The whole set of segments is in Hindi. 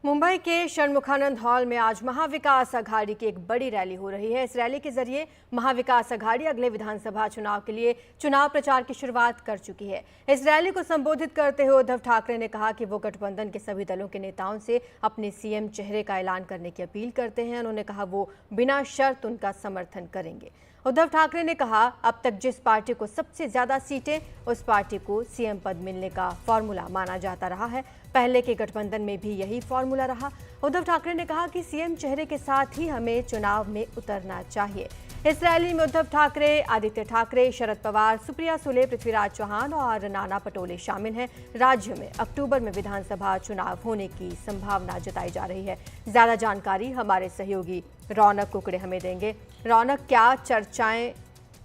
मुंबई के षणमुखानंद हॉल में आज महाविकास अघाड़ी की एक बड़ी रैली हो रही है। इस रैली के जरिए महाविकास अघाड़ी अगले विधानसभा चुनाव के लिए चुनाव प्रचार की शुरुआत कर चुकी है। इस रैली को संबोधित करते हुए उद्धव ठाकरे ने कहा कि वो गठबंधन के सभी दलों के नेताओं से अपने सीएम चेहरे का ऐलान करने की अपील करते हैं। उन्होंने कहा वो बिना शर्त उनका समर्थन करेंगे। उद्धव ठाकरे ने कहा अब तक जिस पार्टी को सबसे ज्यादा सीटें उस पार्टी को सीएम पद मिलने का फॉर्मूला माना जाता रहा है। पहले के गठबंधन में भी यही फॉर्मूला रहा। उद्धव ठाकरे ने कहा कि सीएम चेहरे के साथ ही हमें चुनाव में उतरना चाहिए। इस रैली में उद्धव ठाकरे, आदित्य ठाकरे, शरद पवार, सुप्रिया सुले, पृथ्वीराज चौहान और नाना पटोले शामिल हैं। राज्य में अक्टूबर में विधानसभा चुनाव होने की संभावना जताई जा रही है। ज्यादा जानकारी हमारे सहयोगी रौनक कुकड़े हमें देंगे। रौनक, क्या चर्चाएं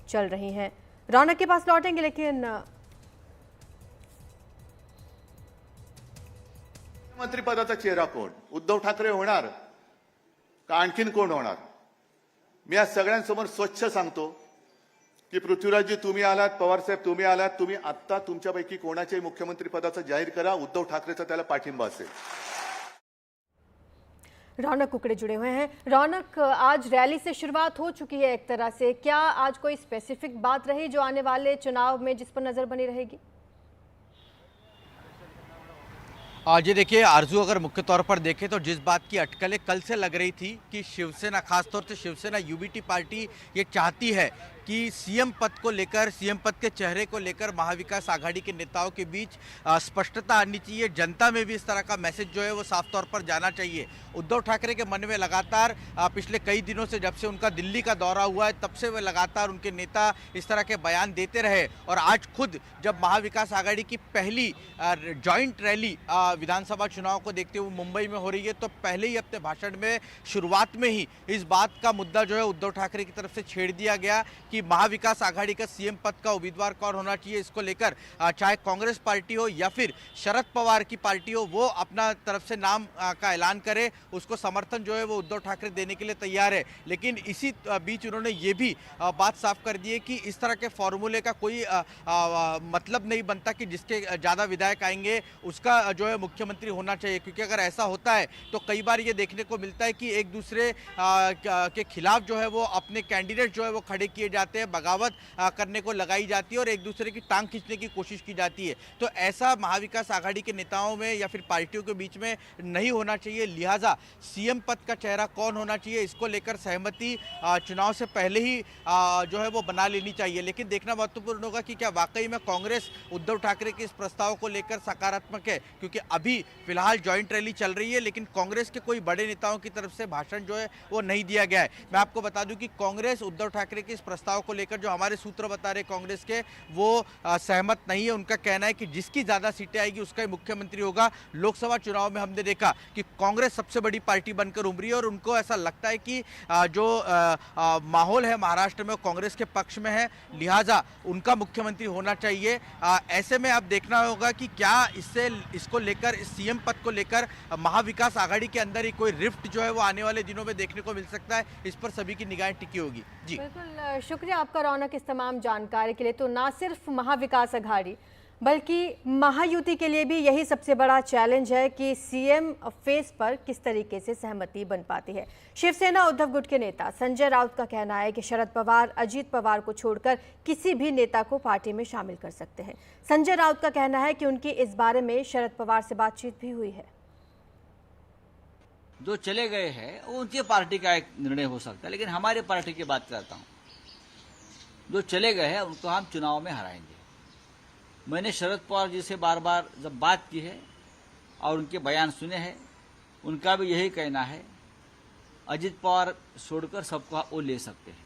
चल रही हैं? रौनक के पास लौटेंगे, लेकिन मंत्रिपदाचा चेहरा कोण? उद्धव ठाकरे होणार का आणखीन कोण होणार? मी आज सगळ्यांसमोर स्वच्छ सांगतो की पृथ्वीराजजी तुम्ही आलात, पवारसाहेब तुम्ही आलात, तुम्ही आत्ता तुमच्यापैकी कोणाच्याही मुख्यमंत्री पदाचा जाहीर करा, उद्धव ठाकरेचा त्याला पाठिंबा असेल। रौनक कुकड़े जुड़े हुए हैं। रौनक, आज रैली से शुरुआत हो चुकी है एक तरह से, क्या आज कोई स्पेसिफिक बात रही जो आने वाले चुनाव में जिस पर नजर बनी रहेगी? जी देखिए आरजू, अगर मुख्य तौर पर देखें तो जिस बात की अटकलें कल से लग रही थी कि शिवसेना, खासतौर से शिवसेना यूबीटी पार्टी ये चाहती है कि सीएम पद को लेकर, सीएम पद के चेहरे को लेकर महाविकास आघाड़ी के नेताओं के बीच स्पष्टता आनी चाहिए। जनता में भी इस तरह का मैसेज जो है वो साफ तौर पर जाना चाहिए। उद्धव ठाकरे के मन में लगातार पिछले कई दिनों से, जब से उनका दिल्ली का दौरा हुआ है, तब से वे लगातार उनके नेता इस तरह के बयान देते रहे। और आज खुद जब महाविकास आघाड़ी की पहली जॉइंट रैली विधानसभा चुनाव को देखते हुए मुंबई में हो रही है, तो पहले ही अपने भाषण में शुरुआत में ही इस बात का मुद्दा जो है उद्धव ठाकरे की तरफ से छेड़ दिया गया कि महाविकास आघाड़ी का सीएम पद का उम्मीदवार कौन होना चाहिए। इसको लेकर चाहे कांग्रेस पार्टी हो या फिर शरद पवार की पार्टी हो, वो अपना तरफ से नाम का ऐलान करे, उसको समर्थन जो है वो उद्धव ठाकरे देने के लिए तैयार है। लेकिन इसी बीच उन्होंने ये भी बात साफ कर दी है कि इस तरह के फॉर्मूले का कोई मतलब नहीं बनता कि जिसके ज़्यादा विधायक आएंगे उसका जो है मुख्यमंत्री होना चाहिए, क्योंकि अगर ऐसा होता है तो कई बार ये देखने को मिलता है कि एक दूसरे के खिलाफ जो है वो अपने कैंडिडेट जो है वो खड़े किए जाते हैं, बगावत करने को लगाई जाती है और एक दूसरे की टांग खींचने की कोशिश की जाती है। तो ऐसा महाविकास आघाड़ी के नेताओं में या फिर पार्टियों के बीच में नहीं होना चाहिए। लिहाजा सीएम पद का चेहरा कौन होना चाहिए, इसको लेकर सहमति चुनाव से पहले ही जो है वो बना लेनी चाहिए। लेकिन देखना महत्वपूर्ण होगा कि क्या वाकई में कांग्रेस उद्धव ठाकरे के इस प्रस्ताव को लेकर सकारात्मक है, क्योंकि अभी फिलहाल जॉइंट रैली चल रही है लेकिन कांग्रेस के कोई बड़े नेताओं की तरफ से भाषण जो है वो नहीं दिया गया है। मैं आपको बता दूं कि कांग्रेस उद्धव ठाकरे के इस प्रस्ताव को लेकर, जो हमारे सूत्र बता रहे कांग्रेस के, वो सहमत नहीं है। उनका कहना है कि जिसकी ज्यादा सीटें आएगी उसका ही मुख्यमंत्री होगा। लोकसभा चुनाव में हमने देखा कि कांग्रेस सबसे बड़ी पार्टी बनकर उभरी है और उनको ऐसा लगता है कि जो माहौल है महाराष्ट्र में कांग्रेस के पक्ष में है, लिहाजा उनका मुख्यमंत्री होना चाहिए। ऐसे में अब देखना होगा कि क्या इसको लेकर, इस सीएम पद को लेकर महाविकास आघाड़ी के अंदर ही कोई रिफ्ट जो है वो आने वाले दिनों में देखने को मिल सकता है। इस पर सभी की निगाहें टिकी होगी। जी बिल्कुल, शुक्रिया आपका रौनक इस तमाम जानकारी के लिए। तो ना सिर्फ महाविकास अघाड़ी बल्कि महायुति के लिए भी यही सबसे बड़ा चैलेंज है कि सीएम फेस पर किस तरीके से सहमति बन पाती है। शिवसेना उद्धव गुट के नेता संजय राउत का कहना है कि शरद पवार अजीत पवार को छोड़कर किसी भी नेता को पार्टी में शामिल कर सकते हैं। संजय राउत का कहना है कि उनकी इस बारे में शरद पवार से बातचीत भी हुई है। जो चले गए हैं वो उनकी पार्टी का एक निर्णय हो सकता है, लेकिन हमारी पार्टी की बात करता हूं। जो चले गए हैं उनको हम चुनाव में हराएंगे। मैंने शरद पवार जी से बार बार जब बात की है और उनके बयान सुने हैं, उनका भी यही कहना है, अजित पवार छोड़कर सबको वो ले सकते हैं।